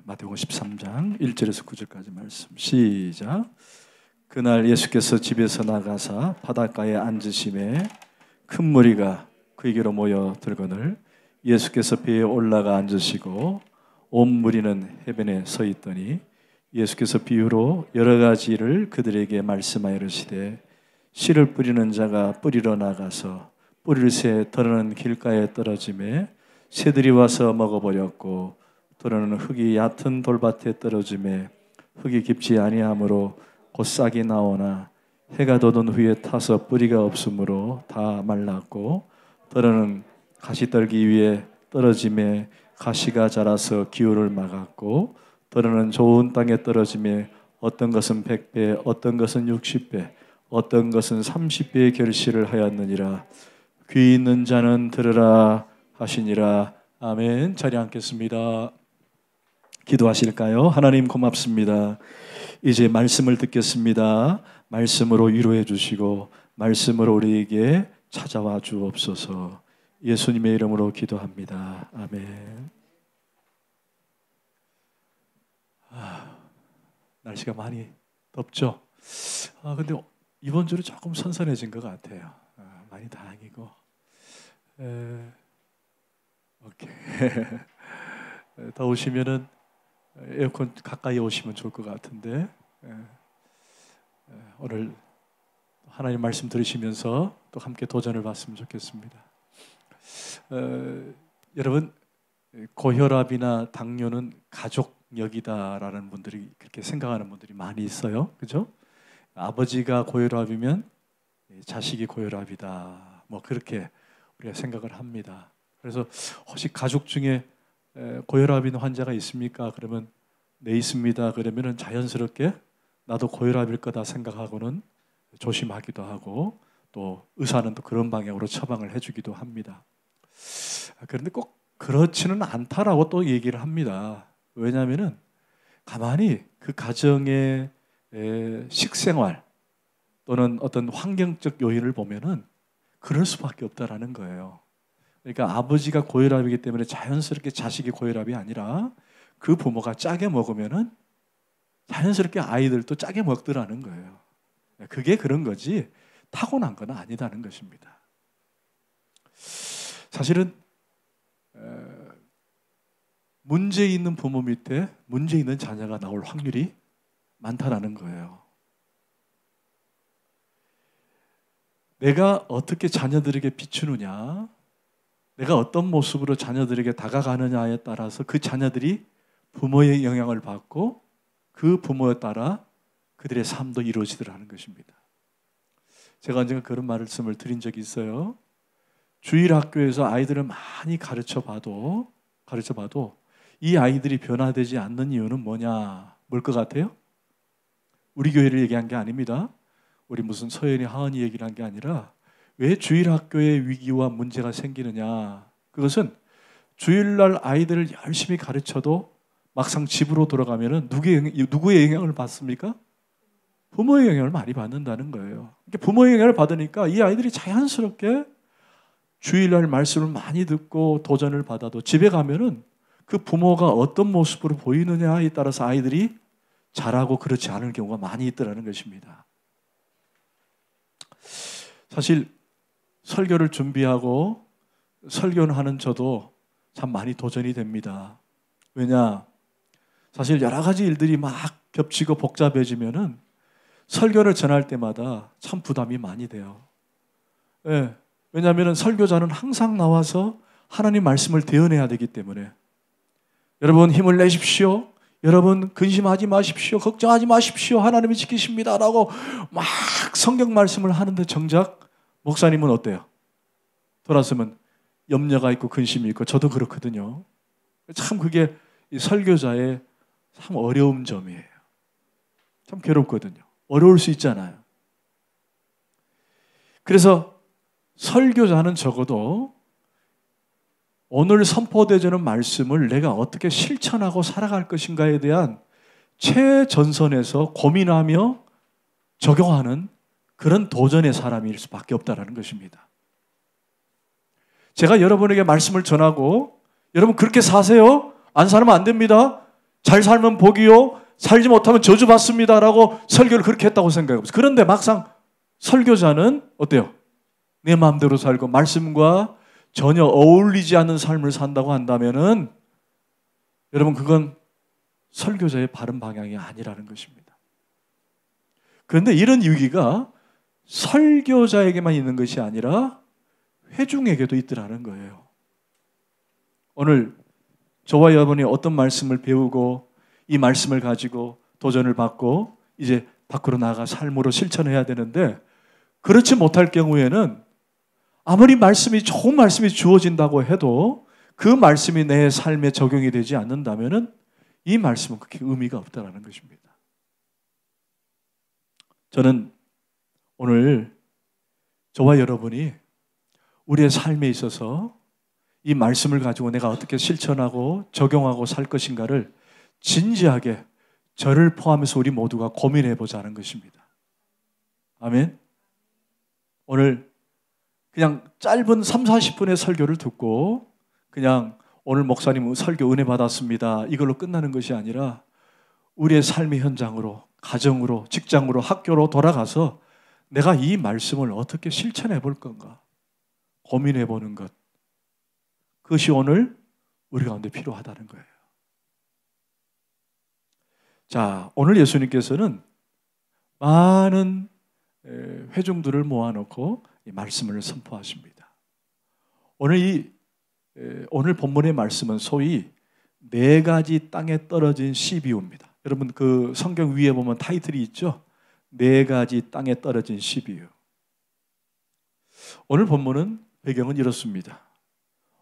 마태복음 13장 1절에서 9절까지 말씀 시작. 그날 예수께서 집에서 나가사 바닷가에 앉으심에 큰 무리가 그에게로 모여 들거늘 예수께서 배에 올라가 앉으시고 온 무리는 해변에 서 있더니 예수께서 비유로 여러 가지 일을 그들에게 말씀하여 이르시되 씨를 뿌리는 자가 뿌리러 나가서 뿌리를 새 더러는 길가에 떨어지매 새들이 와서 먹어버렸고 또는 흙이 얕은 돌밭에 떨어지매 흙이 깊지 아니하므로 곧 싹이 나오나 해가 돋은 후에 타서 뿌리가 없으므로 다 말랐고 또는 가시떨기 위에 떨어지매 가시가 자라서 기후를 막았고 또는 좋은 땅에 떨어지매 어떤 것은 100배 어떤 것은 60배 어떤 것은 30배의 결실을 하였느니라. 귀 있는 자는 들으라 하시니라. 아멘. 자리 앉겠습니다. 기도하실까요? 하나님 고맙습니다. 이제 말씀을 듣겠습니다. 말씀으로 위로해 주시고 말씀으로 우리에게 찾아와 주옵소서. 예수님의 이름으로 기도합니다. 아멘. 날씨가 많이 덥죠? 근데 이번 주로 조금 선선해진 것 같아요. 많이 다행이고. 오케이. 더우시면은 에어컨 가까이 오시면 좋을 것 같은데 오늘 하나님 말씀 들으시면서 또 함께 도전을 받으면 좋겠습니다. 여러분 고혈압이나 당뇨는 가족력이다라는 분들이 그렇게 생각하는 분들이 많이 있어요. 그죠? 아버지가 고혈압이면 자식이 고혈압이다. 뭐 그렇게 우리가 생각을 합니다. 그래서 혹시 가족 중에 고혈압 있는 환자가 있습니까? 그러면 네 있습니다. 그러면은 자연스럽게 나도 고혈압일 거다 생각하고는 조심하기도 하고 또 의사는 또 그런 방향으로 처방을 해주기도 합니다. 그런데 꼭 그렇지는 않다라고 또 얘기를 합니다. 왜냐하면은 가만히 그 가정의 식생활 또는 어떤 환경적 요인을 보면은 그럴 수밖에 없다라는 거예요. 그러니까 아버지가 고혈압이기 때문에 자연스럽게 자식이 고혈압이 아니라 그 부모가 짜게 먹으면은 자연스럽게 아이들도 짜게 먹더라는 거예요. 그게 그런 거지 타고난 건 아니다는 것입니다. 사실은 문제 있는 부모 밑에 문제 있는 자녀가 나올 확률이 많다라는 거예요. 내가 어떻게 자녀들에게 비추느냐, 내가 어떤 모습으로 자녀들에게 다가가느냐에 따라서 그 자녀들이 부모의 영향을 받고 그 부모에 따라 그들의 삶도 이루어지더라는 것입니다. 제가 언젠가 그런 말씀을 드린 적이 있어요. 주일 학교에서 아이들을 많이 가르쳐봐도 이 아이들이 변화되지 않는 이유는 뭐냐? 뭘 것 같아요? 우리 교회를 얘기한 게 아닙니다. 우리 무슨 서연이 하은이 얘기를 한 게 아니라 왜 주일 학교에 위기와 문제가 생기느냐? 그것은 주일날 아이들을 열심히 가르쳐도 막상 집으로 돌아가면은 누구의 영향을 받습니까? 부모의 영향을 많이 받는다는 거예요. 부모의 영향을 받으니까 이 아이들이 자연스럽게 주일날 말씀을 많이 듣고 도전을 받아도 집에 가면은 그 부모가 어떤 모습으로 보이느냐에 따라서 아이들이 자라고 그렇지 않은 경우가 많이 있더라는 것입니다. 사실 설교를 준비하고 설교를 하는 저도 참 많이 도전이 됩니다. 왜냐? 사실 여러 가지 일들이 막 겹치고 복잡해지면은 설교를 전할 때마다 참 부담이 많이 돼요. 예. 왜냐하면 설교자는 항상 나와서 하나님 말씀을 대언해야 되기 때문에 여러분 힘을 내십시오. 여러분 근심하지 마십시오. 걱정하지 마십시오. 하나님이 지키십니다. 라고 막 성경 말씀을 하는데 정작 목사님은 어때요? 돌아서면 염려가 있고 근심이 있고 저도 그렇거든요. 참 그게 이 설교자의 참 어려운 점이에요. 참 괴롭거든요. 어려울 수 있잖아요. 그래서 설교자는 적어도 오늘 선포되는 말씀을 내가 어떻게 실천하고 살아갈 것인가에 대한 최전선에서 고민하며 적용하는 그런 도전의 사람일 수밖에 없다는 것입니다. 제가 여러분에게 말씀을 전하고 여러분 그렇게 사세요? 안 살면 안 됩니다. 잘 살면 복이요, 살지 못하면 저주받습니다라고 설교를 그렇게 했다고 생각해보세요. 그런데 막상 설교자는 어때요? 내 마음대로 살고 말씀과 전혀 어울리지 않는 삶을 산다고 한다면은 여러분, 그건 설교자의 바른 방향이 아니라는 것입니다. 그런데 이런 위기가 설교자에게만 있는 것이 아니라 회중에게도 있더라는 거예요. 오늘 저와 여러분이 어떤 말씀을 배우고 이 말씀을 가지고 도전을 받고 이제 밖으로 나가 삶으로 실천해야 되는데, 그렇지 못할 경우에는 아무리 말씀이 좋은 말씀이 주어진다고 해도 그 말씀이 내 삶에 적용이 되지 않는다면은 이 말씀은 그렇게 의미가 없다라는 것입니다. 저는 오늘 저와 여러분이 우리의 삶에 있어서 이 말씀을 가지고 내가 어떻게 실천하고 적용하고 살 것인가를 진지하게 저를 포함해서 우리 모두가 고민해 보자는 것입니다. 아멘. 오늘 그냥 짧은 3, 40분의 설교를 듣고 그냥 오늘 목사님 설교 은혜 받았습니다, 이걸로 끝나는 것이 아니라 우리의 삶의 현장으로, 가정으로, 직장으로, 학교로 돌아가서 내가 이 말씀을 어떻게 실천해 볼 건가 고민해 보는 것, 그것이 오늘 우리 가운데 필요하다는 거예요. 자, 오늘 예수님께서는 많은 회중들을 모아놓고 이 말씀을 선포하십니다. 오늘 본문의 말씀은 소위 4가지 땅에 떨어진 씨 비유입니다. 여러분, 그 성경 위에 보면 타이틀이 있죠? 4가지 땅에 떨어진 씨 비유. 오늘 본문은 배경은 이렇습니다.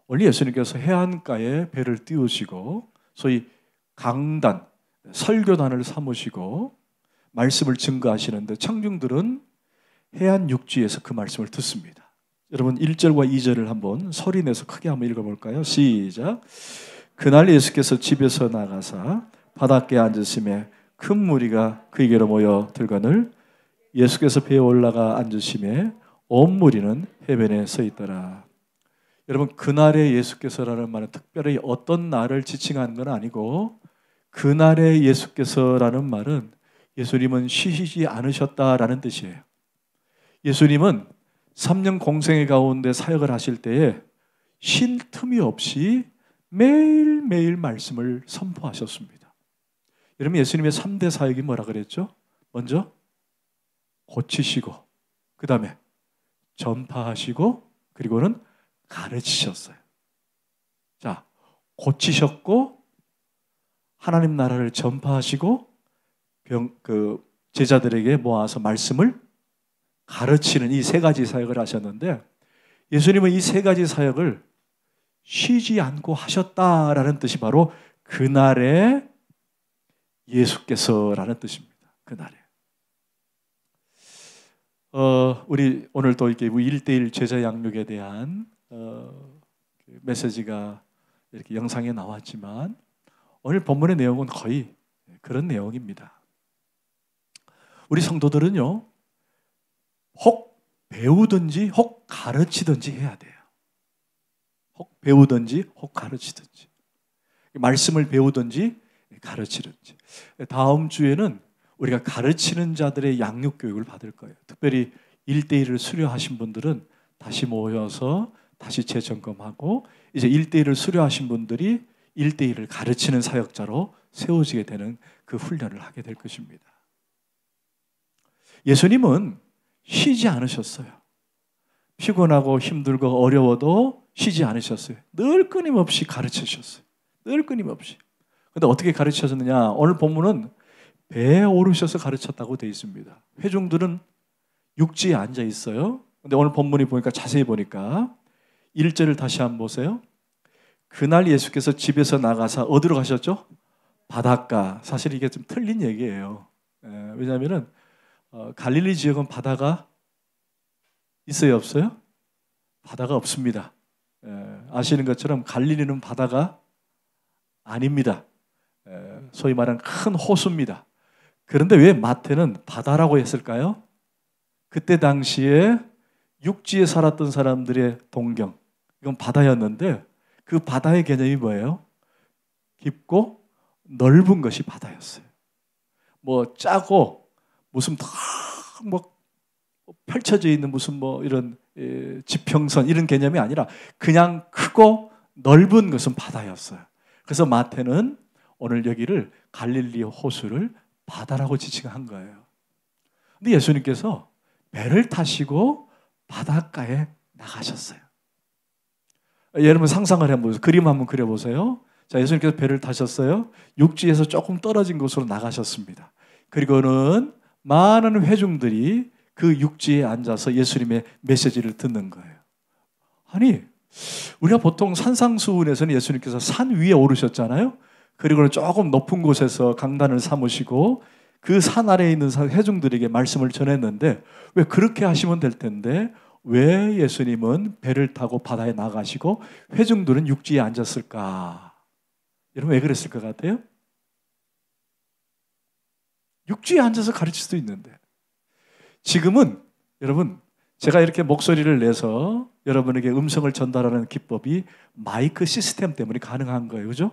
오늘 예수님께서 해안가에 배를 띄우시고 소위 강단, 설교단을 삼으시고 말씀을 증거하시는데 청중들은 해안 육지에서 그 말씀을 듣습니다. 여러분 1절과 2절을 한번 소리내서 크게 한번 읽어볼까요? 시작. 그날 예수께서 집에서 나가사 바닷가에 앉으심에 큰 무리가 그에게로 모여 들거늘 예수께서 배에 올라가 앉으심에 온 무리는 해변에 서 있더라. 여러분, 그날의 예수께서라는 말은 특별히 어떤 날을 지칭한 건 아니고, 그날의 예수께서라는 말은 예수님은 쉬시지 않으셨다라는 뜻이에요. 예수님은 3년 공생의 가운데 사역을 하실 때에 쉴 틈이 없이 매일매일 말씀을 선포하셨습니다. 여러분, 예수님의 3대 사역이 뭐라 그랬죠? 먼저 고치시고, 그 다음에 전파하시고, 그리고는 가르치셨어요. 자, 고치셨고 하나님 나라를 전파하시고 제자들에게 모아서 말씀을 가르치는 이 3가지 사역을 하셨는데, 예수님은 이 3가지 사역을 쉬지 않고 하셨다라는 뜻이 바로 그날의 예수께서라는 뜻입니다. 그날에. 우리 오늘 또 이렇게 1:1 제자 양육에 대한 메시지가 이렇게 영상에 나왔지만 오늘 본문의 내용은 거의 그런 내용입니다. 우리 성도들은요, 혹 배우든지 혹 가르치든지 해야 돼요. 혹 배우든지 혹 가르치든지, 말씀을 배우든지 가르치든지. 다음 주에는 우리가 가르치는 자들의 양육 교육을 받을 거예요. 특별히 1:1을 수료하신 분들은 다시 모여서 다시 재점검하고, 이제 1:1을 수료하신 분들이 1:1을 가르치는 사역자로 세워지게 되는 그 훈련을 하게 될 것입니다. 예수님은 쉬지 않으셨어요. 피곤하고 힘들고 어려워도 쉬지 않으셨어요. 늘 끊임없이 가르치셨어요. 늘 끊임없이. 근데 어떻게 가르치셨느냐? 오늘 본문은 배에 오르셔서 가르쳤다고 되어 있습니다. 회중들은 육지에 앉아 있어요. 근데 오늘 본문이 보니까 자세히 보니까 1절을 다시 한번 보세요. 그날 예수께서 집에서 나가사 어디로 가셨죠? 바닷가. 사실 이게 좀 틀린 얘기예요. 왜냐하면 갈릴리 지역은 바다가 있어요, 없어요? 바다가 없습니다. 아시는 것처럼 갈릴리는 바다가 아닙니다. 소위 말하는 큰 호수입니다. 그런데 왜 마태는 바다라고 했을까요? 그때 당시에 육지에 살았던 사람들의 동경, 이건 바다였는데 그 바다의 개념이 뭐예요? 깊고 넓은 것이 바다였어요. 뭐 짜고 무슨 뭐 펼쳐져 있는 무슨 뭐 이런 지평선 이런 개념이 아니라 그냥 크고 넓은 것은 바다였어요. 그래서 마태는 오늘 여기를 갈릴리 호수를 바다라고 지칭한 거예요. 근데 예수님께서 배를 타시고 바닷가에 나가셨어요. 여러분 상상을 해보세요. 그림 한번 그려보세요. 자, 예수님께서 배를 타셨어요. 육지에서 조금 떨어진 곳으로 나가셨습니다. 그리고는 많은 회중들이 그 육지에 앉아서 예수님의 메시지를 듣는 거예요. 아니, 우리가 보통 산상수훈에서는 예수님께서 산 위에 오르셨잖아요. 그리고는 조금 높은 곳에서 강단을 삼으시고 그 산 아래에 있는 회중들에게 말씀을 전했는데 왜 그렇게 하시면 될 텐데 왜 예수님은 배를 타고 바다에 나가시고 회중들은 육지에 앉았을까? 여러분 왜 그랬을 것 같아요? 육지에 앉아서 가르칠 수도 있는데 지금은 여러분 제가 이렇게 목소리를 내서 여러분에게 음성을 전달하는 기법이 마이크 시스템 때문에 가능한 거예요. 그죠?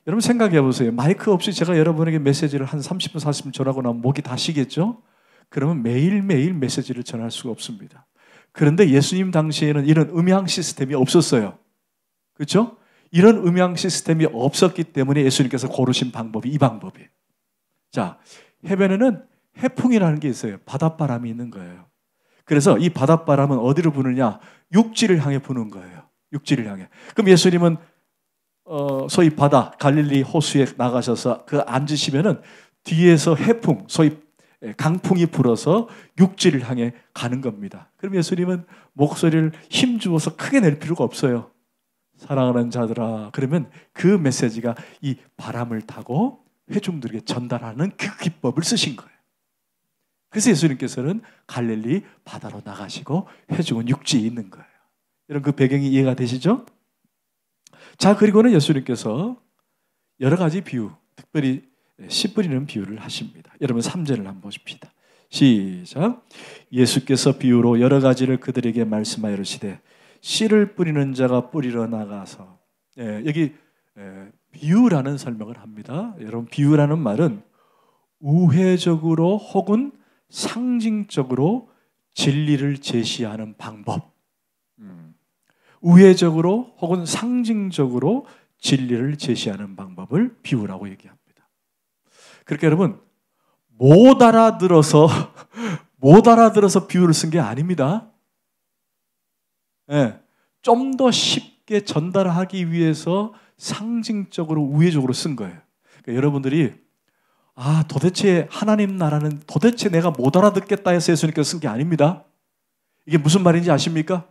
여러분 생각해 보세요. 마이크 없이 제가 여러분에게 메시지를 한 30분, 40분 전하고 나면 목이 다 쉬겠죠? 그러면 매일매일 메시지를 전할 수가 없습니다. 그런데 예수님 당시에는 이런 음향 시스템이 없었어요. 그렇죠? 이런 음향 시스템이 없었기 때문에 예수님께서 고르신 방법이 이 방법이에요. 자, 해변에는 해풍이라는 게 있어요. 바닷바람이 있는 거예요. 그래서 이 바닷바람은 어디로 부느냐? 육지를 향해 부는 거예요. 육지를 향해. 그럼 예수님은 소위 바다, 갈릴리 호수에 나가셔서 그 앉으시면은 뒤에서 해풍, 소위 강풍이 불어서 육지를 향해 가는 겁니다. 그럼 예수님은 목소리를 힘주어서 크게 낼 필요가 없어요. 사랑하는 자들아. 그러면 그 메시지가 이 바람을 타고 회중들에게 전달하는 그 기법을 쓰신 거예요. 그래서 예수님께서는 갈릴리 바다로 나가시고 회중은 육지에 있는 거예요. 이런 그 배경이 이해가 되시죠? 자, 그리고는 예수님께서 여러 가지 비유, 특별히 씨 뿌리는 비유를 하십니다. 여러분 3절을 한번 보십시다. 시작. 예수께서 비유로 여러 가지를 그들에게 말씀하여 이르시되 씨를 뿌리는 자가 뿌리러 나가서 여기 비유라는 설명을 합니다. 여러분 비유라는 말은 우회적으로 혹은 상징적으로 진리를 제시하는 방법. 우회적으로 혹은 상징적으로 진리를 제시하는 방법을 비유라고 얘기합니다. 그러니까 여러분 못 알아들어서 비유를 쓴 게 아닙니다. 좀 더 쉽게 전달하기 위해서 상징적으로 우회적으로 쓴 거예요. 그러니까 여러분들이 도대체 하나님 나라는 도대체 내가 못 알아듣겠다 해서 예수님께서 쓴 게 아닙니다. 이게 무슨 말인지 아십니까?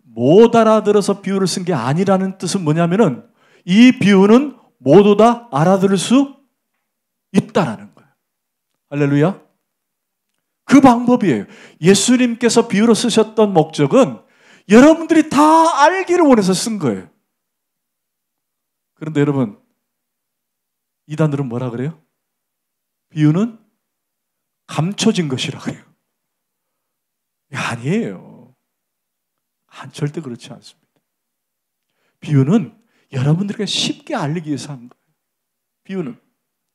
못 알아들어서 비유를 쓴 게 아니라는 뜻은 뭐냐면은 이 비유는 모두 다 알아들을 수 있다라는 거예요. 할렐루야. 그 방법이에요. 예수님께서 비유로 쓰셨던 목적은 여러분들이 다 알기를 원해서 쓴 거예요. 그런데 여러분 이단들은 뭐라 그래요? 비유는 감춰진 것이라 그래요. 아니에요. 절대 그렇지 않습니다. 비유는 여러분들에게 쉽게 알리기 위해서 한 거예요. 비유는.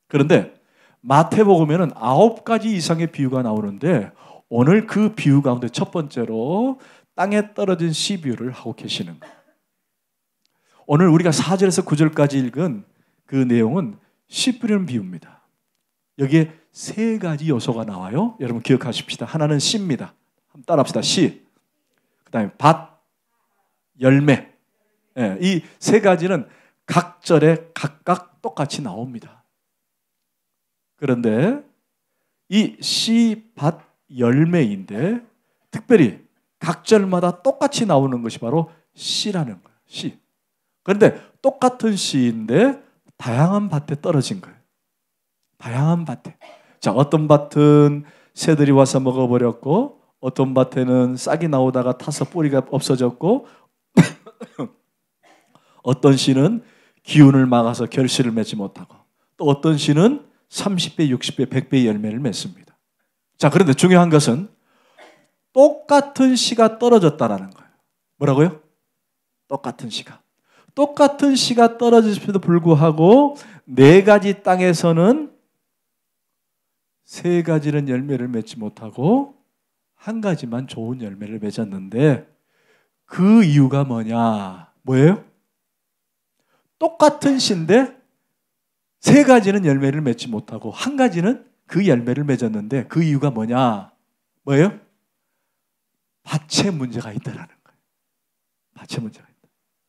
그런데 마태복음에는 9가지 이상의 비유가 나오는데 오늘 그 비유 가운데 첫 번째로 땅에 떨어진 씨 비유를 하고 계시는 거예요. 오늘 우리가 4절에서 9절까지 읽은 그 내용은 씨 뿌리는 비유입니다. 여기에 3가지 요소가 나와요. 여러분 기억하십시다. 하나는 씨입니다. 한번 따라합시다. 씨. 그 다음에 밭, 열매. 이 3가지는 각 절에 각각 똑같이 나옵니다. 그런데 이 씨, 밭, 열매인데 특별히 각 절마다 똑같이 나오는 것이 바로 씨라는 거예요. 씨. 그런데 똑같은 씨인데 다양한 밭에 떨어진 거예요. 다양한 밭에. 자, 어떤 밭은 새들이 와서 먹어버렸고 어떤 밭에는 싹이 나오다가 타서 뿌리가 없어졌고 어떤 씨는 기운을 막아서 결실을 맺지 못하고 또 어떤 씨는 30배, 60배, 100배의 열매를 맺습니다. 자, 그런데 중요한 것은 똑같은 씨가 떨어졌다라는 거예요. 뭐라고요? 똑같은 씨가. 똑같은 씨가 떨어졌음에도 불구하고 네 가지 땅에서는 세 가지는 열매를 맺지 못하고 한 가지만 좋은 열매를 맺었는데 그 이유가 뭐냐? 뭐예요? 똑같은 씨인데 세 가지는 열매를 맺지 못하고 한 가지는 그 열매를 맺었는데 그 이유가 뭐냐? 뭐예요? 밭에 문제가 있다라는 거예요. 밭에 문제가 있다.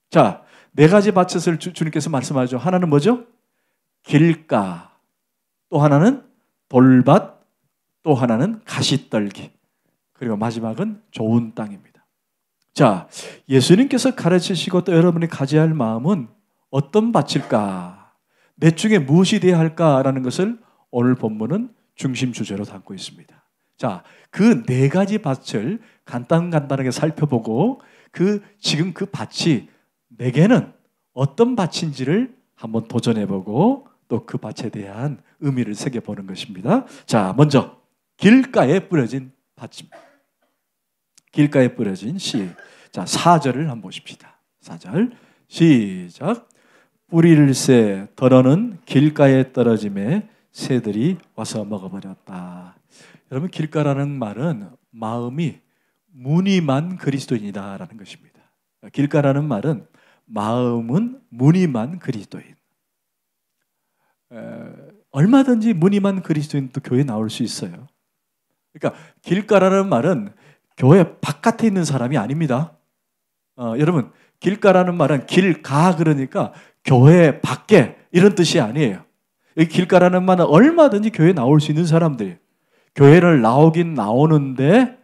자, 네 가지 밭을 주님께서 말씀하죠. 하나는 뭐죠? 길가, 또 하나는 돌밭, 또 하나는 가시떨기, 그리고 마지막은 좋은 땅입니다. 자, 예수님께서 가르치시고 또 여러분이 가져야 할 마음은 어떤 밭일까? 넷 중에 무엇이 되어야 할까라는 것을 오늘 본문은 중심 주제로 담고 있습니다. 자, 그 네 가지 밭을 간단하게 살펴보고 지금 그 밭이 내게는 어떤 밭인지를 한번 도전해보고 또 그 밭에 대한 의미를 새겨보는 것입니다. 자, 먼저 길가에 뿌려진 밭입니다. 길가에 뿌려진 씨. 자, 4절을 한번 보십시다. 4절 시작. 뿌릴새 더러는 길가에 떨어짐에 새들이 와서 먹어버렸다. 여러분, 길가라는 말은 마음이 무늬만 그리스도인이다라는 것입니다. 길가라는 말은 마음은 무늬만 그리스도인. 얼마든지 무늬만 그리스도인도 교회에 나올 수 있어요. 그러니까 길가라는 말은 교회 바깥에 있는 사람이 아닙니다. 여러분, 길가라는 말은 길가 그러니까 교회 밖에 이런 뜻이 아니에요. 이 길가라는 말은 얼마든지 교회에 나올 수 있는 사람들이 교회를 나오긴 나오는데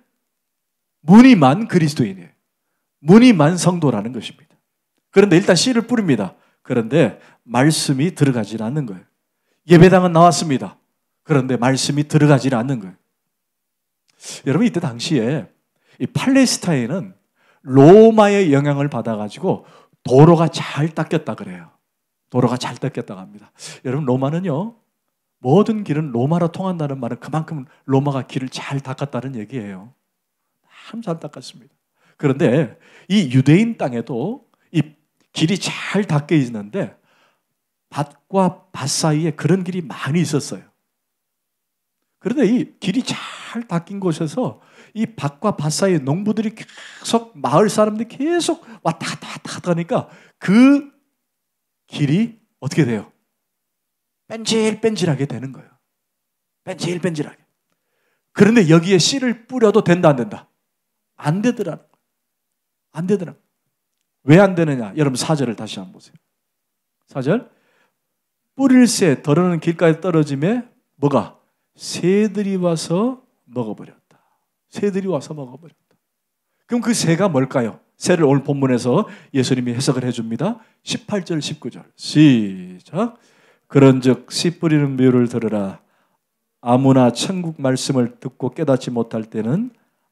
무늬만 그리스도인이에요. 무늬만 성도라는 것입니다. 그런데 일단 씨를 뿌립니다. 그런데 말씀이 들어가지 않는 거예요. 예배당은 나왔습니다. 그런데 말씀이 들어가지 않는 거예요. 여러분, 이때 당시에 이 팔레스타인은 로마의 영향을 받아가지고 도로가 잘 닦였다 그래요. 도로가 잘 닦였다고 합니다. 여러분, 로마는요, 모든 길은 로마로 통한다는 말은 그만큼 로마가 길을 잘 닦았다는 얘기예요. 참 잘 닦았습니다. 그런데 이 유대인 땅에도 이 길이 잘 닦여 있는데 밭과 밭 사이에 그런 길이 많이 있었어요. 그런데 이 길이 잘 닦인 곳에서 이 밭과 밭 사이에 농부들이 계속, 마을 사람들이 계속 왔다 갔다 하니까 그 길이 어떻게 돼요? 뺀질뺀질하게 되는 거예요. 뺀질뺀질하게. 그런데 여기에 씨를 뿌려도 된다, 안 된다? 안 되더라는 거예요. 안 되더라는 거예요. 왜 안 되느냐? 여러분, 4절을 다시 한번 보세요. 4절. 뿌릴새 더러는 길가에 떨어짐에 뭐가? 새들이 와서 먹어버렸다. 새들이 와서 먹어버렸다. 그럼 그 새가 뭘까요? 새를 오늘 본문에서 예수님이 해석을 해줍니다. 18절, 19절. 시작. 그런즉 씨 뿌리는 비유를 들으라. 아무나 천국 말씀을 듣고 깨닫지 못할 때는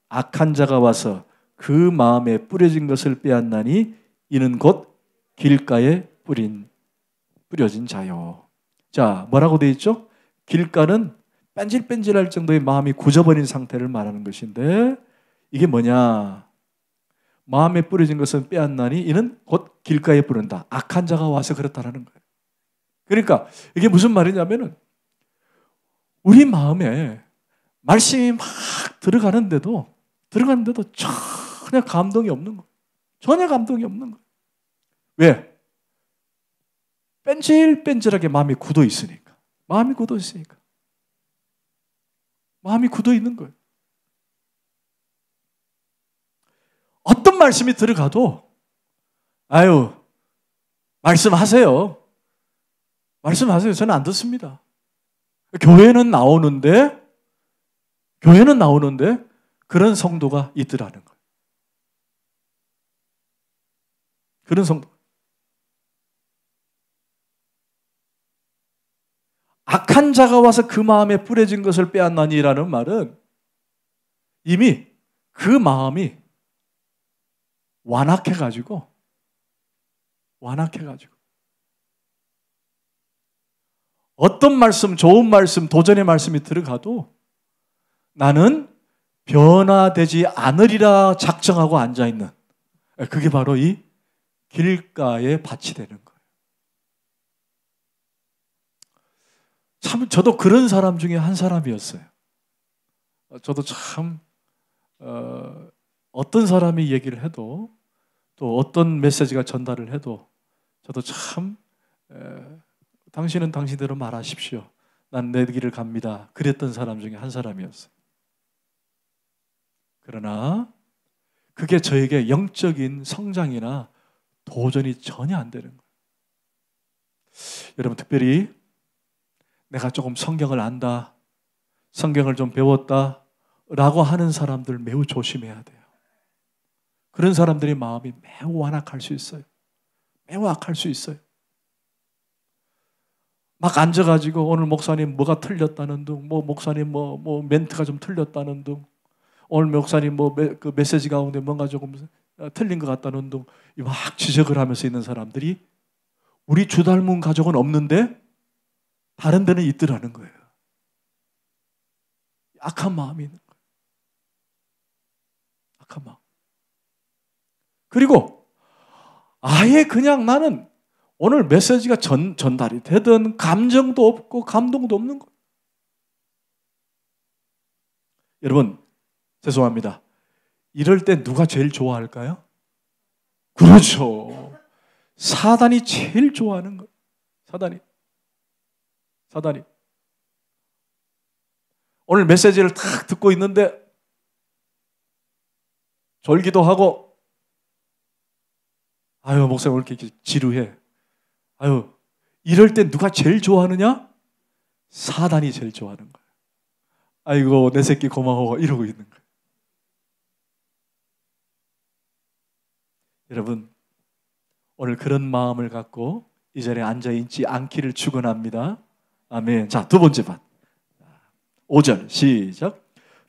악한 자가 와서 그 마음에 뿌려진 것을 빼앗나니 이는 곧 길가에 뿌려진 자요. 자, 뭐라고 되어 있죠? 길가는 뺀질뺀질할 정도의 마음이 굳어버린 상태를 말하는 것인데 이게 뭐냐? 마음에 뿌려진 것은 빼앗나니 이는 곧 길가에 뿌린다. 악한 자가 와서 그렇다라는 거예요. 그러니까 이게 무슨 말이냐면은 우리 마음에 말씀이 막 들어가는데도 전혀 감동이 없는 거예요. 전혀 감동이 없는 거예요. 왜? 뺀질뺀질하게 마음이 굳어 있으니까. 마음이 굳어 있으니까. 마음이 굳어 있는 거예요. 어떤 말씀이 들어가도 아유, 말씀하세요. 말씀하세요. 저는 안 듣습니다. 교회는 나오는데 그런 성도가 있더라는 거예요. 그런 성도. 악한 자가 와서 그 마음에 뿌려진 것을 빼앗나니라는 말은 이미 그 마음이 완악해가지고 어떤 말씀, 좋은 말씀, 도전의 말씀이 들어가도 나는 변화되지 않으리라 작정하고 앉아있는, 그게 바로 이 길가에 밭이 되는 거예요. 참 저도 그런 사람 중에 한 사람이었어요. 저도 참 어떤 사람이 얘기를 해도 또 어떤 메시지가 전달을 해도 저도 참 당신은 당신대로 말하십시오. 난 내 길을 갑니다. 그랬던 사람 중에 한 사람이었어요. 그러나 그게 저에게 영적인 성장이나 도전이 전혀 안 되는 거예요. 여러분 특별히 내가 조금 성경을 안다, 성경을 좀 배웠다 라고 하는 사람들 매우 조심해야 돼요. 그런 사람들의 마음이 매우 완악할 수 있어요. 매우 악할 수 있어요. 막 앉아가지고 오늘 목사님 뭐가 틀렸다는 둥, 목사님 뭐 멘트가 좀 틀렸다는 둥, 오늘 목사님 그 메시지 가운데 뭔가 조금 틀린 것 같다는 둥, 막 지적을 하면서 있는 사람들이 우리 주 닮은 가족은 없는데 다른 데는 있더라는 거예요. 악한 마음이 있는 거예요. 악한 마음. 그리고 아예 그냥 나는 오늘 메시지가 전달이 되든 감정도 없고 감동도 없는 거예요. 여러분 죄송합니다. 이럴 때 누가 제일 좋아할까요? 그렇죠. 사단이 제일 좋아하는 거예요. 사단이. 오늘 메시지를 탁 듣고 있는데 졸기도 하고 아유 목사님 왜 이렇게 지루해. 아유 이럴 때 누가 제일 좋아하느냐? 사단이 제일 좋아하는 거예요. 아이고 내 새끼 고마워 이러고 있는 거예요. 여러분 오늘 그런 마음을 갖고 이 자리에 앉아있지 않기를 축원합니다. 아멘. 자, 두 번째 반 5절 시작.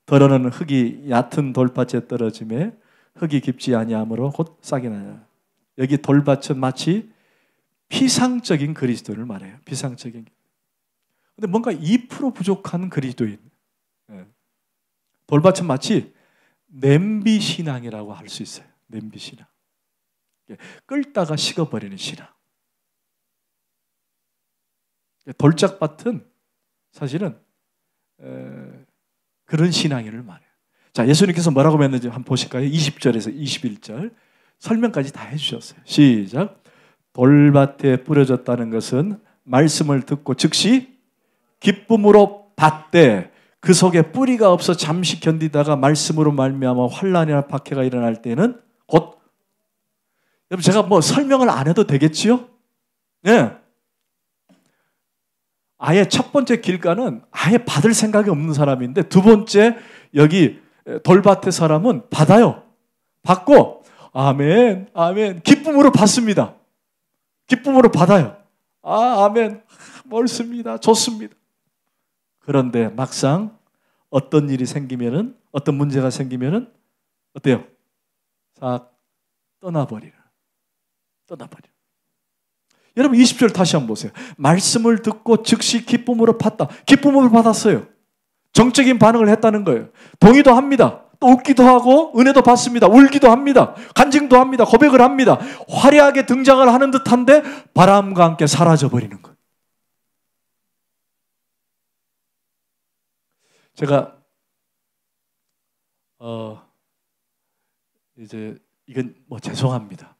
더러는 흙이 얕은 돌밭에 떨어짐에 흙이 깊지 아니하므로 곧 싹이 나냐. 여기 돌밭은 마치 피상적인 그리스도를 말해요. 피상적인. 근데 뭔가 2% 부족한 그리스도인. 돌밭은 마치 냄비 신앙이라고 할 수 있어요. 냄비 신앙. 끓다가 식어버리는 신앙. 돌짝밭은 사실은 그런 신앙이를 말해요. 자, 예수님께서 뭐라고 했는지 한번 보실까요? 20절에서 21절 설명까지 다 해주셨어요. 시작. 돌밭에 뿌려졌다는 것은 말씀을 듣고 즉시 기쁨으로 받되 그 속에 뿌리가 없어 잠시 견디다가 말씀으로 말미암아 환난이나 박해가 일어날 때는 곧 여러분 제가 뭐 설명을 안 해도 되겠지요? 네. 아예 첫 번째 길가는 아예 받을 생각이 없는 사람인데 두 번째 여기 돌밭의 사람은 받아요. 받고 아멘, 아멘 기쁨으로 받습니다. 기쁨으로 받아요. 아멘 옳습니다. 좋습니다. 그런데 막상 어떤 일이 생기면은 어떤 문제가 생기면은 어때요? 싹 떠나버려. 여러분 20절 다시 한번 보세요. 말씀을 듣고 즉시 기쁨으로 받다. 기쁨을 받았어요. 정적인 반응을 했다는 거예요. 동의도 합니다. 또 웃기도 하고 은혜도 받습니다. 울기도 합니다. 간증도 합니다. 고백을 합니다. 화려하게 등장을 하는 듯한데 바람과 함께 사라져버리는 거예요. 제가 이제 이건 뭐 죄송합니다.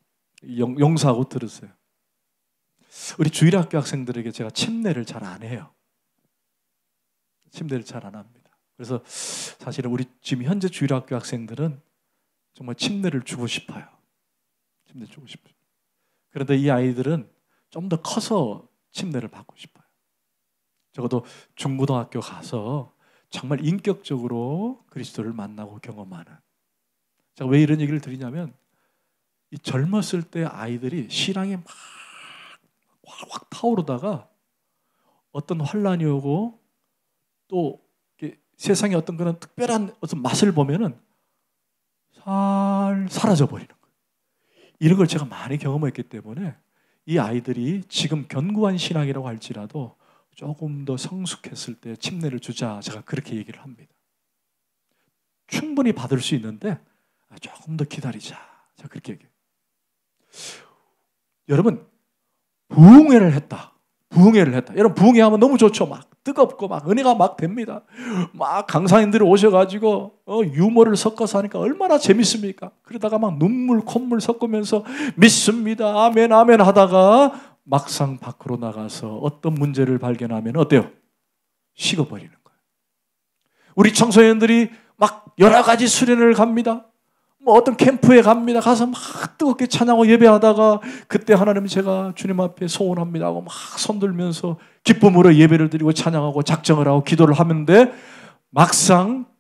용서하고 들으세요. 우리 주일학교 학생들에게 제가 침례를 잘 안 해요. 침례를 잘 안 합니다. 그래서 사실은 우리 지금 현재 주일학교 학생들은 정말 침례를 주고 싶어요. 침례 주고 싶어요. 그런데 이 아이들은 좀 더 커서 침례를 받고 싶어요. 적어도 중고등학교 가서 정말 인격적으로 그리스도를 만나고 경험하는. 제가 왜 이런 얘기를 드리냐면 이 젊었을 때 아이들이 신앙이 막 확 타오르다가 어떤 환란이 오고 또 세상에 어떤 그런 특별한 어떤 맛을 보면은 사라져 버리는 거예요. 이런 걸 제가 많이 경험했기 때문에 이 아이들이 지금 견고한 신앙이라고 할지라도 조금 더 성숙했을 때 침례를 주자 제가 그렇게 얘기를 합니다. 충분히 받을 수 있는데 조금 더 기다리자. 제가 그렇게 얘기해요. 여러분, 부흥회를 했다. 부흥회를 했다. 여러분, 부흥회하면 너무 좋죠. 막 뜨겁고 막 은혜가 막 됩니다. 막 강사님들이 오셔가지고 유머를 섞어서 하니까 얼마나 재밌습니까? 그러다가 막 눈물 콧물 섞으면서 믿습니다, 아멘 아멘 하다가 막상 밖으로 나가서 어떤 문제를 발견하면 어때요? 식어버리는 거예요. 우리 청소년들이 막 여러 가지 수련을 갑니다. 뭐 어떤 캠프에 갑니다. 가서 막 뜨겁게 찬양하고 예배하다가 그때 하나님, 제가 주님 앞에 소원합니다 하고 막 손들면서 기쁨으로 예배를 드리고 찬양하고 작정을 하고 기도를 하는데 막상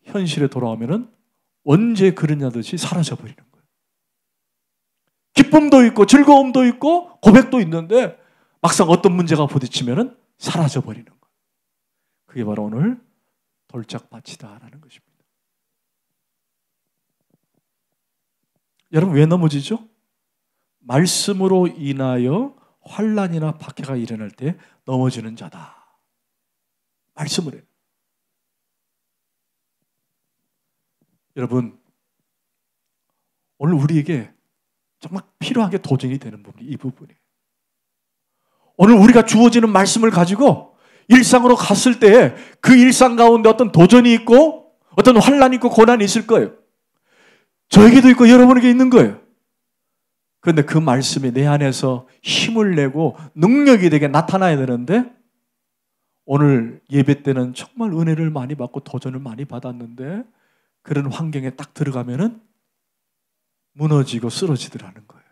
현실에 돌아오면은 언제 그러냐 듯이 사라져 버리는 거예요. 기쁨도 있고 즐거움도 있고 고백도 있는데 막상 어떤 문제가 부딪히면은 사라져 버리는 거예요. 그게 바로 오늘 돌짝밭이다라는 것입니다. 여러분, 왜 넘어지죠? 말씀으로 인하여 환난이나 박해가 일어날 때 넘어지는 자다. 말씀으로. 여러분, 오늘 우리에게 정말 필요하게 도전이 되는 부분이 이 부분이에요. 오늘 우리가 주어지는 말씀을 가지고 일상으로 갔을 때 그 일상 가운데 어떤 도전이 있고 어떤 환난이 있고 고난이 있을 거예요. 저에게도 있고 여러분에게 있는 거예요. 그런데 그 말씀이 내 안에서 힘을 내고 능력이 되게 나타나야 되는데 오늘 예배 때는 정말 은혜를 많이 받고 도전을 많이 받았는데 그런 환경에 딱 들어가면은 무너지고 쓰러지더라는 거예요.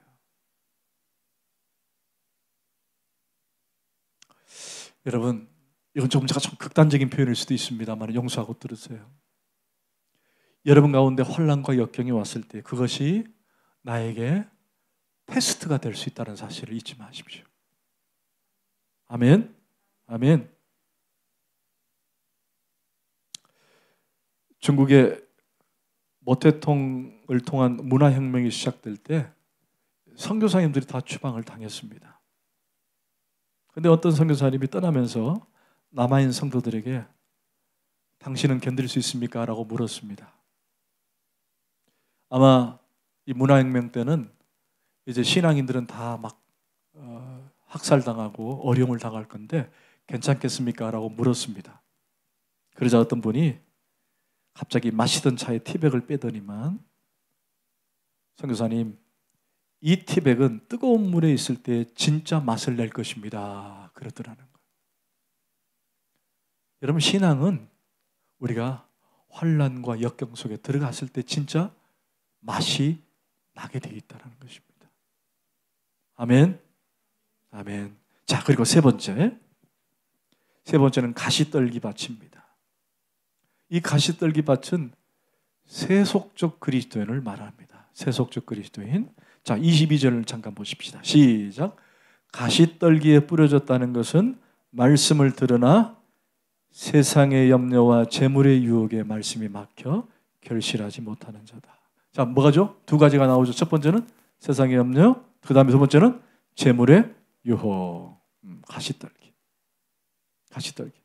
여러분, 이건 제가 좀 극단적인 표현일 수도 있습니다만 용서하고 들으세요. 여러분 가운데 혼란과 역경이 왔을 때 그것이 나에게 테스트가 될 수 있다는 사실을 잊지 마십시오. 아멘. 아멘. 중국의 모태통을 통한 문화혁명이 시작될 때 선교사님들이 다 추방을 당했습니다. 그런데 어떤 선교사님이 떠나면서 남아있는 성도들에게 당신은 견딜 수 있습니까? 라고 물었습니다. 아마 이 문화혁명 때는 이제 신앙인들은 다 막 학살당하고 어려움을 당할 건데 괜찮겠습니까? 라고 물었습니다. 그러자 어떤 분이 갑자기 마시던 차에 티백을 빼더니만 선교사님, 이 티백은 뜨거운 물에 있을 때 진짜 맛을 낼 것입니다. 그러더라는 거예요. 여러분, 신앙은 우리가 환난과 역경 속에 들어갔을 때 진짜 맛이 나게 되어 있다는 것입니다. 아멘. 아멘. 자, 그리고 세 번째는 가시떨기밭입니다. 이 가시떨기밭은 세속적 그리스도인을 말합니다. 세속적 그리스도인. 자, 22절을 잠깐 보십시다. 시작. 가시떨기에 뿌려졌다는 것은 말씀을 들으나 세상의 염려와 재물의 유혹에 말씀이 막혀 결실하지 못하는 자다. 자, 뭐가죠? 두 가지가 나오죠. 첫 번째는 세상의 염려, 그 다음에 두 번째는 재물의 유혹. 가시떨기. 가시떨기.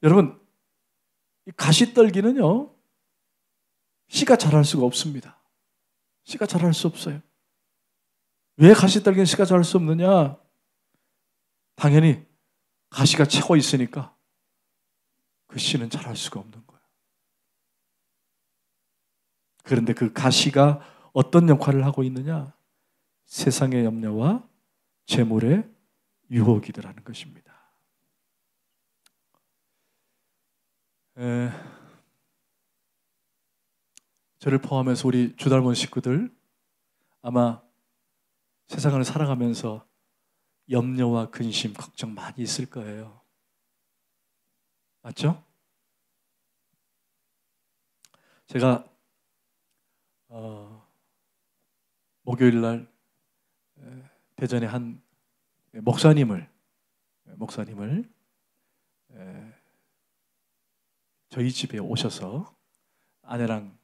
여러분, 이 가시떨기는요, 씨가 자랄 수가 없습니다. 씨가 자랄 수 없어요. 왜 가시떨기는 씨가 자랄 수 없느냐? 당연히 가시가 채워 있으니까 그 씨는 자랄 수가 없는 거예요. 그런데 그 가시가 어떤 역할을 하고 있느냐? 세상의 염려와 재물의 유혹이더라는 것입니다. 저를 포함해서 우리 주달몬 식구들 아마 세상을 살아가면서 염려와 근심, 걱정 많이 있을 거예요. 맞죠? 제가 목요일 날 대전에 한 목사님을 저희 집에 오셔서 아내랑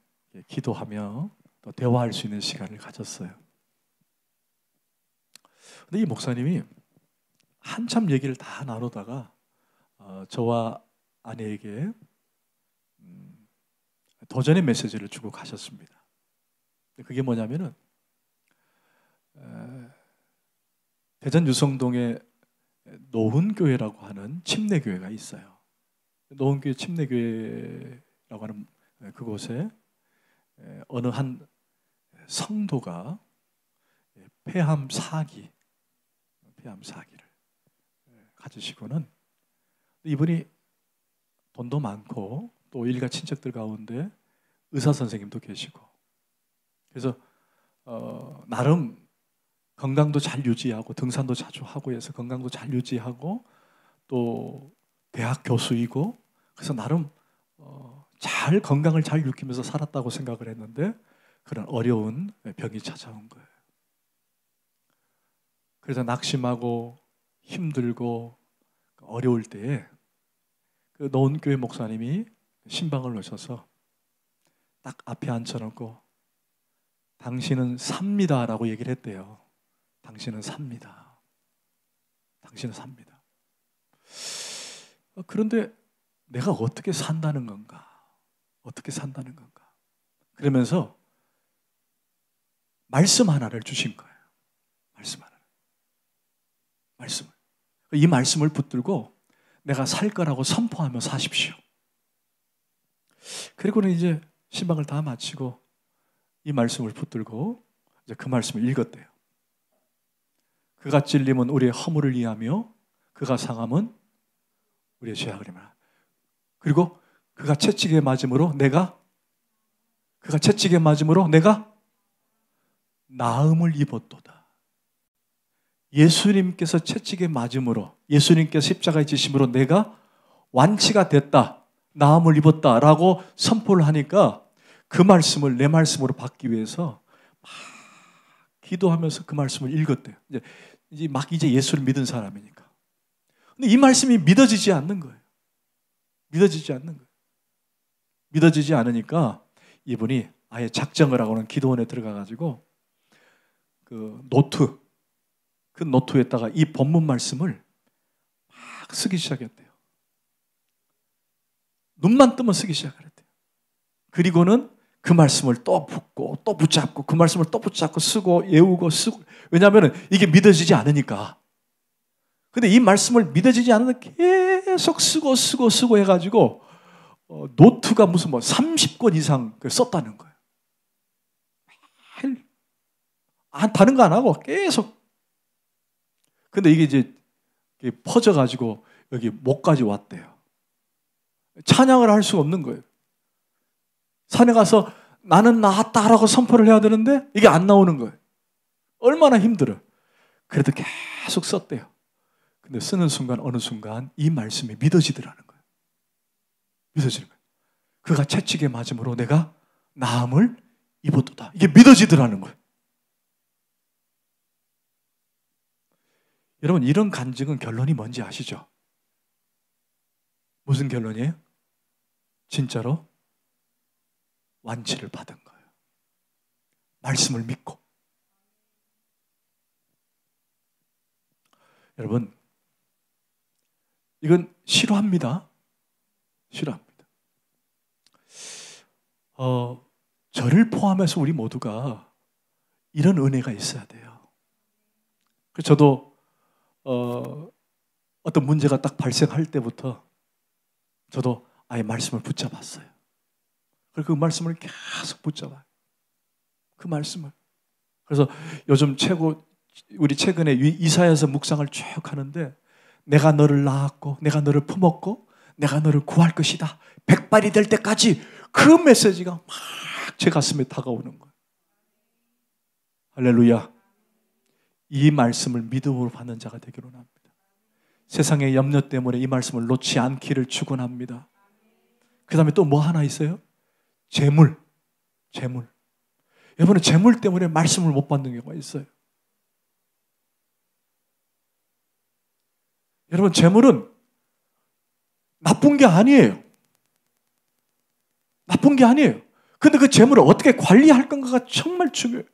기도하며 또 대화할 수 있는 시간을 가졌어요. 근데 이 목사님이 한참 얘기를 다 나누다가 저와 아내에게 도전의 메시지를 주고 가셨습니다. 그게 뭐냐면은 대전 유성동에 노훈교회라고 하는 침례교회가 있어요. 노훈교회 침례교회라고 하는 그곳에 어느 한 성도가 폐암 사기를 가지시고는, 이분이 돈도 많고 또 일가 친척들 가운데 의사 선생님도 계시고, 그래서 나름 건강도 잘 유지하고 등산도 자주 하고 해서 건강도 잘 유지하고 또 대학 교수이고, 그래서 나름 잘 건강을 잘 지키면서 살았다고 생각을 했는데 그런 어려운 병이 찾아온 거예요. 그래서 낙심하고 힘들고 어려울 때에 그 노은교회 목사님이 신방을 놓으셔서 딱 앞에 앉혀놓고 당신은 삽니다라고 얘기를 했대요. 당신은 삽니다. 당신은 삽니다. 그런데 내가 어떻게 산다는 건가? 어떻게 산다는 건가? 그러면서 말씀 하나를 주신 거예요. 말씀 하나를. 말씀을. 이 말씀을 붙들고 내가 살 거라고 선포하며 사십시오. 그리고는 이제 신방을 다 마치고 이 말씀을 붙들고 이제 그 말씀을 읽었대요. 그가 찔림은 우리의 허물을 이하며 그가 상함은 우리의 죄악이라. 그리고 그가 채찍에 맞음으로 내가 나음을 입었도다. 예수님께서 채찍에 맞음으로, 예수님께서 십자가에 지심으로 내가 완치가 됐다, 나음을 입었다라고 선포를 하니까 그 말씀을 내 말씀으로 받기 위해서 막 기도하면서 그 말씀을 읽었대요. 이제 예수를 믿은 사람이니까. 근데 이 말씀이 믿어지지 않는 거예요. 믿어지지 않는 거예요. 믿어지지 않으니까 이분이 아예 작정을 하고는 기도원에 들어가가지고 그 노트에다가 이 본문 말씀을 막 쓰기 시작했대요. 눈만 뜨면 쓰기 시작했대요. 그리고는 그 말씀을 또 붙고 또 붙잡고 그 말씀을 또 붙잡고 쓰고 외우고 쓰고, 왜냐하면 이게 믿어지지 않으니까. 근데 이 말씀을 믿어지지 않으면 계속 쓰고 해가지고 노트가 무슨 30권 이상 썼다는 거예요. 다른 거 안 하고 계속. 근데 이게 이제 퍼져가지고 여기 목까지 왔대요. 찬양을 할 수가 없는 거예요. 산에 가서 나는 나았다라고 선포를 해야 되는데 이게 안 나오는 거예요. 얼마나 힘들어. 그래도 계속 썼대요. 근데 쓰는 순간 어느 순간 이 말씀이 믿어지더라는 거예요. 믿어지는 거예요. 그가 채찍에 맞음으로 내가 나음을 입었도다. 이게 믿어지더라는 거예요. 여러분, 이런 간증은 결론이 뭔지 아시죠? 무슨 결론이에요? 진짜로 완치를 받은 거예요. 말씀을 믿고. 여러분, 이건 싫어합니다. 싫어합니다. 저를 포함해서 우리 모두가 이런 은혜가 있어야 돼요. 저도 어떤 문제가 딱 발생할 때부터 저도 아예 말씀을 붙잡았어요. 그리고 그 말씀을 계속 붙잡아요. 그 말씀을. 그래서 요즘 우리 최근에 이사야서 묵상을 쭉 하는데, 내가 너를 낳았고 내가 너를 품었고 내가 너를 구할 것이다, 백발이 될 때까지, 그 메시지가 막 제 가슴에 다가오는 거예요. 할렐루야. 이 말씀을 믿음으로 받는 자가 되기를 원합니다. 세상의 염려 때문에 이 말씀을 놓지 않기를 축원합니다. 그 다음에 또 뭐 하나 있어요? 재물. 여러분은 재물 때문에 말씀을 못 받는 경우가 있어요. 여러분, 재물은 나쁜 게 아니에요. 나쁜 게 아니에요. 근데 그 재물을 어떻게 관리할 건가가 정말 중요해요.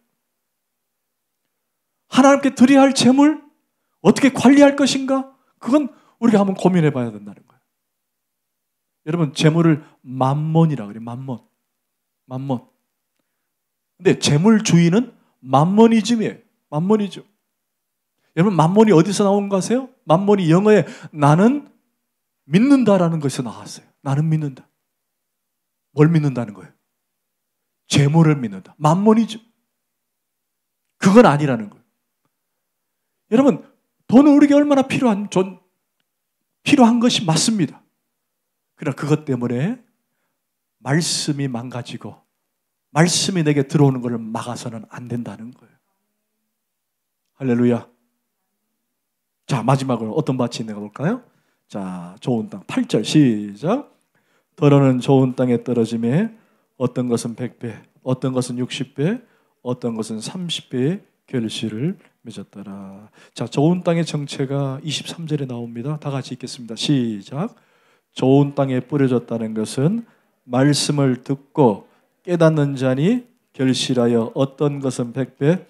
하나님께 드려야 할 재물 어떻게 관리할 것인가? 그건 우리가 한번 고민해 봐야 된다는 거예요. 여러분, 재물을 만몬이라고 그래요. 만몬. 근데 재물주의는 만모니즘이에요. 만몬이죠. 여러분, 만몬이 어디서 나온 거 아세요? 만몬이 영어에 나는 믿는다라는 것에서 나왔어요. 나는 믿는다. 뭘 믿는다는 거예요? 재물을 믿는다. 만몬이죠. 그건 아니라는 거예요. 여러분, 돈은 우리에게 얼마나 필요한 것이 맞습니다. 그러나 그것 때문에 말씀이 망가지고 말씀이 내게 들어오는 것을 막아서는 안 된다는 거예요. 할렐루야. 자, 마지막으로 어떤 밭이 있는가 볼까요? 자, 좋은 땅 8절 시작. 더러는 좋은 땅에 떨어짐에 어떤 것은 100배, 어떤 것은 60배, 어떤 것은 30배의 결실을 맺었더라. 자, 좋은 땅의 정체가 23절에 나옵니다. 다 같이 읽겠습니다. 시작. 좋은 땅에 뿌려졌다는 것은 말씀을 듣고 깨닫는 자니 결실하여 어떤 것은 100배.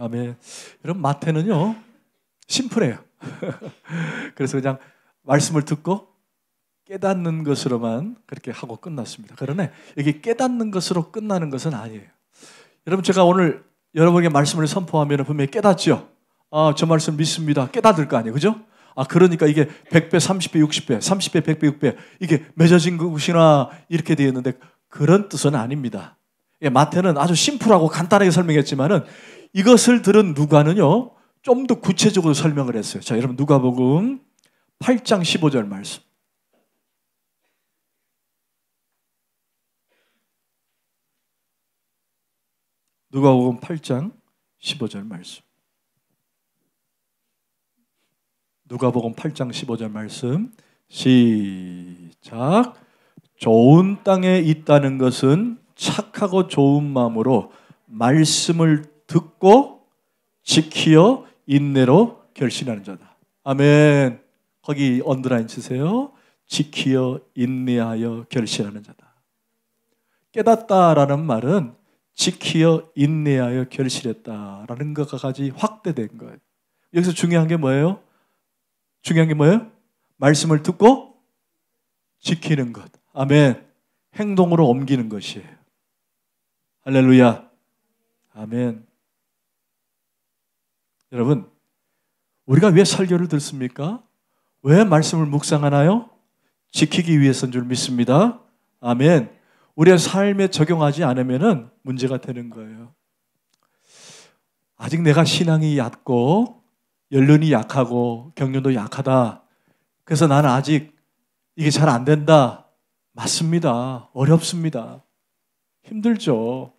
아멘. 여러분, 마태는요 심플해요. 그래서 그냥 말씀을 듣고 깨닫는 것으로만 그렇게 하고 끝났습니다. 그러나 여기 깨닫는 것으로 끝나는 것은 아니에요. 여러분, 제가 오늘 여러분에게 말씀을 선포하면 분명히 깨닫죠. 아, 저 말씀 믿습니다. 깨닫을 거 아니에요. 그죠? 아, 그러니까 이게 100배, 30배, 60배, 30배, 100배, 6배 이게 맺어진 것이나 이렇게 되어 있는데 그런 뜻은 아닙니다. 예, 마태는 아주 심플하고 간단하게 설명했지만은 이것을 들은 누가는요 좀 더 구체적으로 설명을 했어요. 자, 여러분, 누가복음 8장 15절 말씀. 누가복음 8장 15절 말씀. 누가복음 8장 15절 말씀. 시작. 좋은 땅에 있다는 것은 착하고 좋은 마음으로 말씀을 듣고 지키어 인내로 결신하는 자다. 아멘. 거기 언더라인 치세요. 지키어 인내하여 결신하는 자다. 깨닫다라는 말은 지키어 인내하여 결실했다라는 것까지 확대된 거예요. 여기서 중요한 게 뭐예요? 말씀을 듣고 지키는 것. 아멘. 행동으로 옮기는 것이에요. 할렐루야. 아멘. 여러분, 우리가 왜 설교를 듣습니까? 왜 말씀을 묵상하나요? 지키기 위해서인 줄 믿습니다. 아멘. 우리의 삶에 적용하지 않으면 문제가 되는 거예요. 아직 내가 신앙이 얕고 연륜이 약하고 경륜도 약하다. 그래서 나는 아직 이게 잘 안 된다. 맞습니다. 어렵습니다. 힘들죠.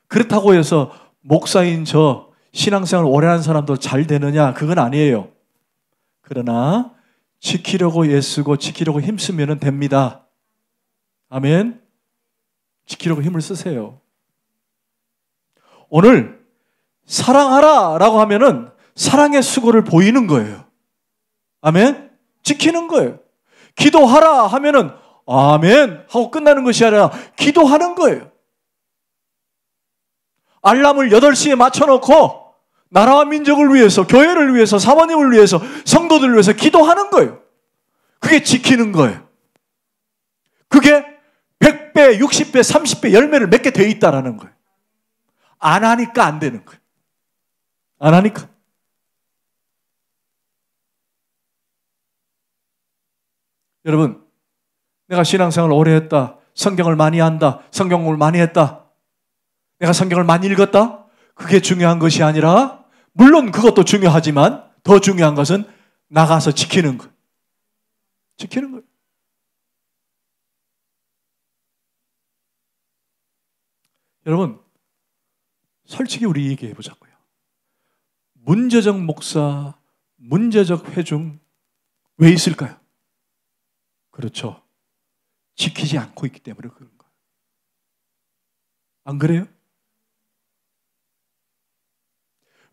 그렇다고 해서 목사인 저 신앙생활 오래 한 사람도 잘 되느냐? 그건 아니에요. 그러나 지키려고 애쓰고 지키려고 힘쓰면 됩니다. 아멘. 지키려고 힘을 쓰세요. 오늘 사랑하라 라고 하면은 사랑의 수고를 보이는 거예요. 아멘. 지키는 거예요. 기도하라 하면은 아멘 하고 끝나는 것이 아니라 기도하는 거예요. 알람을 8시에 맞춰놓고 나라와 민족을 위해서, 교회를 위해서, 사모님을 위해서, 성도들을 위해서 기도하는 거예요. 그게 지키는 거예요. 그게 100배, 60배, 30배 열매를 맺게 돼 있다라는 거예요. 안 하니까 안 되는 거예요. 안 하니까. 여러분, 내가 신앙생활을 오래 했다. 성경을 많이 안다. 성경 공부를 많이 했다. 내가 성경을 많이 읽었다. 그게 중요한 것이 아니라 물론 그것도 중요하지만 더 중요한 것은 나가서 지키는 것. 지키는 것. 여러분, 솔직히 우리 얘기해 보자고요. 문제적 목사, 문제적 회중 왜 있을까요? 그렇죠. 지키지 않고 있기 때문에 그런 거예요. 안 그래요?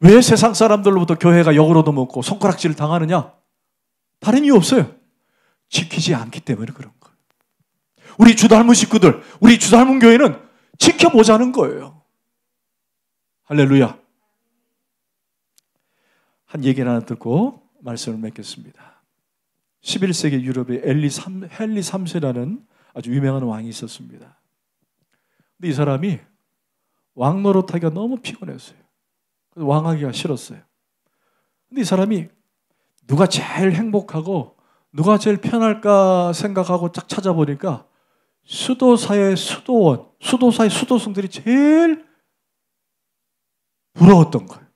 왜 세상 사람들로부터 교회가 역으로도 먹고 손가락질을 당하느냐? 다른 이유 없어요. 지키지 않기 때문에 그런 거예요. 우리 주닮은 식구들, 우리 주닮은 교회는 지켜보자는 거예요. 할렐루야. 한 얘기를 하나 듣고 말씀을 맺겠습니다. 11세기 유럽에 헨리 3세라는 아주 유명한 왕이 있었습니다. 근데 이 사람이 왕 노릇하기가 너무 피곤했어요. 그래서 왕하기가 싫었어요. 근데 이 사람이 누가 제일 행복하고 누가 제일 편할까 생각하고 쫙 찾아보니까 수도사의 수도원, 수도사의 수도승들이 제일 부러웠던 거예요.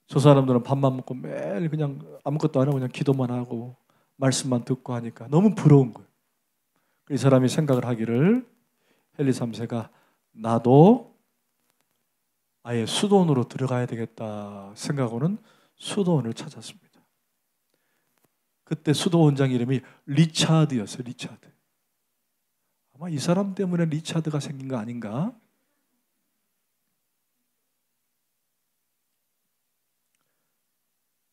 저 사람들은 밥만 먹고 매일 그냥 아무것도 안 하고 그냥 기도만 하고 말씀만 듣고 하니까 너무 부러운 거예요. 이 사람이 생각을 하기를 헨리 3세가 나도 아예 수도원으로 들어가야 되겠다 생각하고는 수도원을 찾았습니다. 그때 수도원장 이름이 리차드였어요. 리차드. 아마 이 사람 때문에 리차드가 생긴 거 아닌가?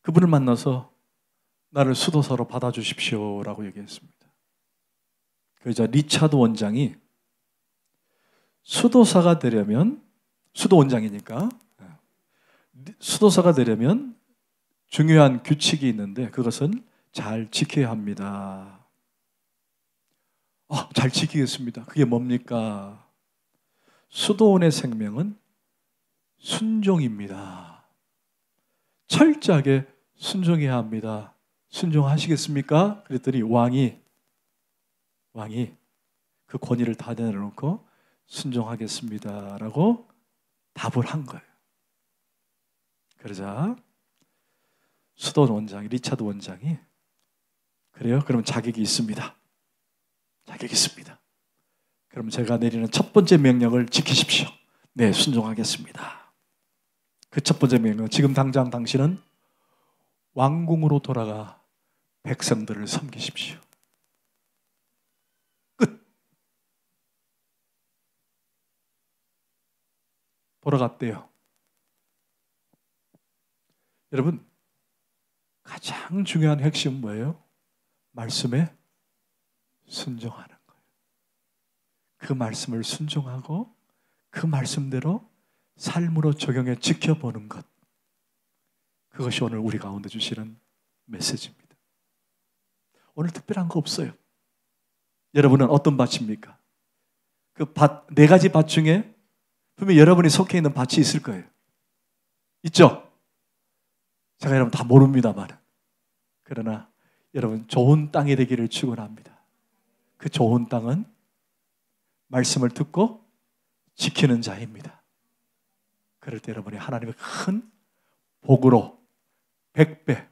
그분을 만나서 나를 수도사로 받아주십시오라고 얘기했습니다. 그러자 리차드 원장이 수도사가 되려면, 수도원장이니까 수도사가 되려면 중요한 규칙이 있는데 그것은 잘 지켜야 합니다. 잘 지키겠습니다. 그게 뭡니까? 수도원의 생명은 순종입니다. 철저하게 순종해야 합니다. 순종하시겠습니까? 그랬더니 왕이 그 권위를 다 내려놓고 순종하겠습니다라고 답을 한 거예요. 그러자 수도원 원장이, 리차드 원장이 그래요? 그럼 자격이 있습니다. 자격이 있습니다. 그럼 제가 내리는 첫 번째 명령을 지키십시오. 네, 순종하겠습니다. 그 첫 번째 명령, 지금 당장 당신은 왕궁으로 돌아가 백성들을 섬기십시오. 끝. 돌아갔대요. 여러분, 가장 중요한 핵심은 뭐예요? 말씀에 순종하는 거예요. 그 말씀을 순종하고 그 말씀대로 삶으로 적용해 지켜보는 것. 그것이 오늘 우리 가운데 주시는 메시지입니다. 오늘 특별한 거 없어요. 여러분은 어떤 밭입니까? 그 밭, 4가지 밭 중에 분명히 여러분이 속해 있는 밭이 있을 거예요. 있죠? 제가 여러분 다 모릅니다만, 그러나 여러분 좋은 땅이 되기를 축원합니다. 그 좋은 땅은 말씀을 듣고 지키는 자입니다. 그럴 때 여러분이 하나님의 큰 복으로 100배,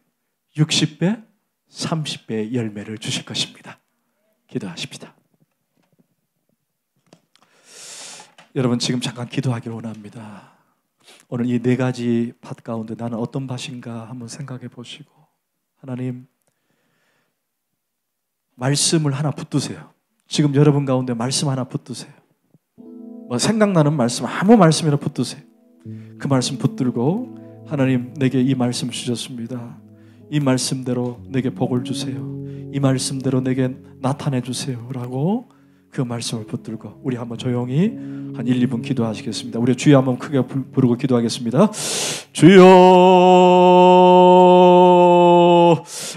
60배, 30배의 열매를 주실 것입니다. 기도하십시다. 여러분 지금 잠깐 기도하기를 원합니다. 오늘 이 4가지 밭 가운데 나는 어떤 밭인가 한번 생각해 보시고, 하나님 말씀을 하나 붙드세요. 지금 여러분 가운데 말씀 하나 붙드세요. 뭐 생각나는 말씀, 아무 말씀이나 붙드세요. 그 말씀 붙들고, 하나님 내게 이 말씀 주셨습니다. 이 말씀대로 내게 복을 주세요. 이 말씀대로 내게 나타내 주세요 라고 그 말씀을 붙들고 우리 한번 조용히 한 1, 2분 기도하시겠습니다. 우리 주여 한번 크게 부르고 기도하겠습니다. 주여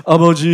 아버지,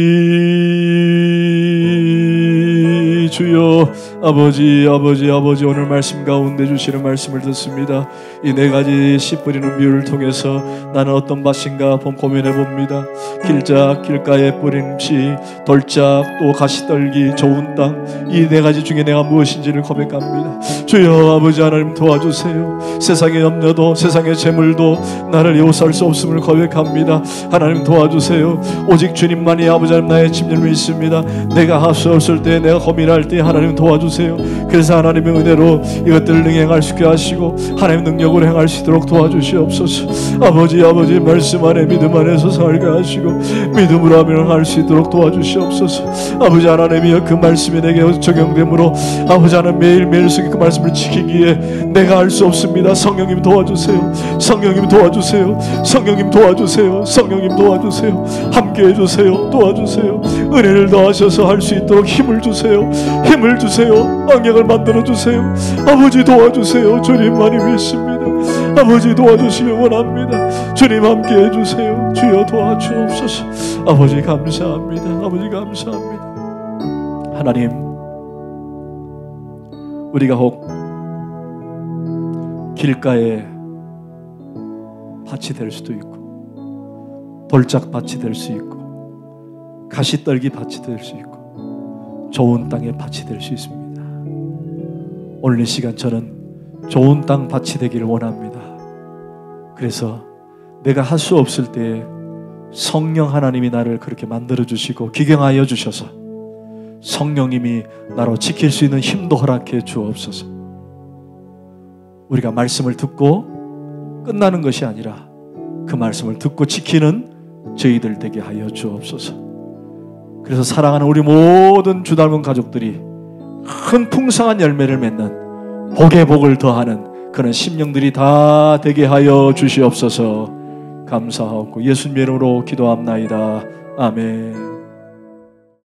주여 아버지, 오늘 말씀 가운데 주시는 말씀을 듣습니다. 이 4가지 씨 뿌리는 비유를 통해서 나는 어떤 밭인가 고민해 봅니다. 길짝 길가에 뿌린 씨, 돌짝 또 가시떨기 좋은 땅, 이 4가지 중에 내가 무엇인지를 고백합니다. 주여 아버지 하나님 도와주세요. 세상의 염려도 세상의 재물도 나를 요구할 수 없음을 고백합니다. 하나님 도와주세요. 오직 주님만이 아버지 하나님 나의 집념이 있습니다. 내가 할 수 없을 때, 내가 고민할 때 하나님 도와주세요. 그래서 하나님의 은혜로 이것들을 행할 수 있게 하시고 하나님의 능력으로 행할 수 있도록 도와주시옵소서. 아버지 말씀 안에 믿음 안에서 살게 하시고 믿음으로 하면 할 수 있도록 도와주시옵소서. 아버지 하나님이여, 그 말씀이 내게 적용되므로 아버지 하나님 매일매일 속에 그 말씀을 지키기에 내가 할 수 없습니다. 성령님 도와주세요. 성령님 도와주세요. 성령님 도와주세요. 성령님 도와주세요. 함께 해주세요. 도와주세요. 은혜를 더하셔서 할 수 있도록 힘을 주세요. 힘을 주세요. 안경을 만들어주세요. 아버지 도와주세요. 주님만이 믿습니다. 아버지 도와주시면 원합니다. 주님 함께 해주세요. 주여 도와주옵소서. 아버지 감사합니다. 아버지 감사합니다. 하나님, 우리가 혹 길가에 밭이 될 수도 있고, 돌짝밭이 될 수 있고, 가시떨기 밭이 될 수 있고, 좋은 땅의 밭이 될 수 있습니다. 오늘 이 시간 저는 좋은 땅 밭이 되기를 원합니다. 그래서 내가 할 수 없을 때에 성령 하나님이 나를 그렇게 만들어 주시고 기경하여 주셔서 성령님이 나로 지킬 수 있는 힘도 허락해 주옵소서. 우리가 말씀을 듣고 끝나는 것이 아니라 그 말씀을 듣고 지키는 저희들 되게 하여 주옵소서. 그래서 사랑하는 우리 모든 주 닮은 가족들이 큰 풍성한 열매를 맺는 복의 복을 더하는 그런 심령들이 다 되게 하여 주시옵소서. 감사하고 예수님 이름으로 기도합나이다. 아멘.